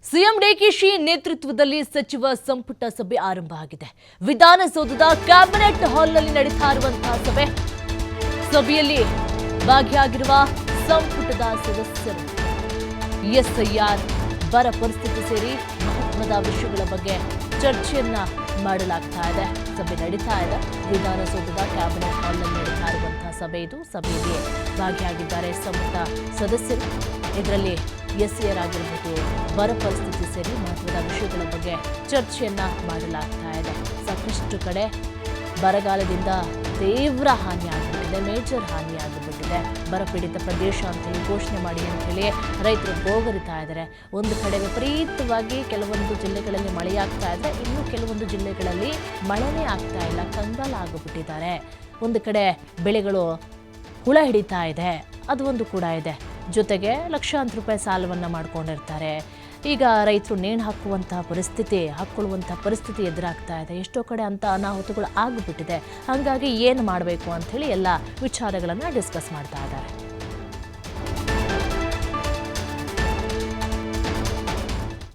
CM DKShi ನೇತೃತ್ವದಲ್ಲಿ ಸಚಿವ ಸಂಪುಟ ಸಭೆ ಆರಂಭ ಆಗಿದೆ. ವಿಧಾನಸೌಧದ ಕ್ಯಾಬಿನೆಟ್ ಹಾಲ್ನಲ್ಲಿ ನಡೀತಾ ಇರುವಂತಹ ಸಭೆಯಲ್ಲಿ ಭಾಗಿಯಾಗಿರುವ ಸಂಪುಟದ ಸದಸ್ಯರು ಎಸ್ಐಆರ್, ಬರ ಪರಿಸ್ಥಿತಿ ಸೇರಿ ಮಹತ್ವದ ವಿಷಯಗಳ ಬಗ್ಗೆ ಚರ್ಚೆಯನ್ನ ಮಾಡಲಾಗ್ತಾ ಇದೆ. ಸಭೆ ನಡೀತಾ ಇದೆ. ವಿಧಾನಸೌಧದ ಕ್ಯಾಬಿನೆಟ್ ಹಾಲ್ನಲ್ಲಿ ನಡೀತಾ ಇರುವಂತಹ ಸಭೆ ಇದು. ಸಭೆಯಲ್ಲಿ ಭಾಗಿಯಾಗಿದ್ದಾರೆ ಸಂಪುಟ ಸದಸ್ಯರು. ಇದರಲ್ಲಿ ಎಸ್ಐಆರ್ ಆಗಿರಬಹುದು, ಬರ ಪರಿಸ್ಥಿತಿ ಸೇರಿ ಮಹತ್ವದ ವಿಷಯಗಳ ಬಗ್ಗೆ ಚರ್ಚೆಯನ್ನ ಮಾಡಲಾಗ್ತಾ ಇದೆ. ಸಾಕಷ್ಟು ಕಡೆ ಬರಗಾಲದಿಂದ ತೀವ್ರ ಹಾನಿಯಾಗಿಬಿಟ್ಟಿದೆ, ಮೇಜರ್ ಹಾನಿಯಾಗಿಬಿಟ್ಟಿದೆ. ಬರಪೀಡಿತ ಪ್ರದೇಶ ಅಂತೇಳಿ ಘೋಷಣೆ ಮಾಡಿ ಅಂತೇಳಿ ರೈತರು ಗೋಗರಿತಾ ಇದ್ದಾರೆ. ಒಂದು ಕಡೆ ವಿಪರೀತವಾಗಿ ಕೆಲವೊಂದು ಜಿಲ್ಲೆಗಳಲ್ಲಿ ಮಳೆಯಾಗ್ತಾ ಇದೆ, ಇನ್ನು ಕೆಲವೊಂದು ಜಿಲ್ಲೆಗಳಲ್ಲಿ ಮಳೆನೇ ಆಗ್ತಾ ಇಲ್ಲ, ಕಂಗಾಲಾಗಿಬಿಟ್ಟಿದ್ದಾರೆ. ಒಂದು ಕಡೆ ಬೆಳೆಗಳು ಹುಳ ಹಿಡಿತಾ ಇದೆ, ಅದು ಒಂದು ಕೂಡ ಇದೆ. ಜೊತೆಗೆ ಲಕ್ಷಾಂತರ ರೂಪಾಯಿ ಸಾಲವನ್ನು ಮಾಡ್ಕೊಂಡಿರ್ತಾರೆ. ಈಗ ರೈತರು ನೇಣು ಹಾಕ್ಕೊಳ್ಳುವಂತಹ ಪರಿಸ್ಥಿತಿ ಎದುರಾಗ್ತಾ ಇದೆ. ಎಷ್ಟೋ ಕಡೆ ಅಂತ ಅನಾಹುತಗಳು ಆಗಿಬಿಟ್ಟಿದೆ. ಹಾಗಾಗಿ ಏನು ಮಾಡಬೇಕು ಅಂಥೇಳಿ ಎಲ್ಲ ವಿಚಾರಗಳನ್ನು ಡಿಸ್ಕಸ್ ಮಾಡ್ತಾ ಇದ್ದಾರೆ.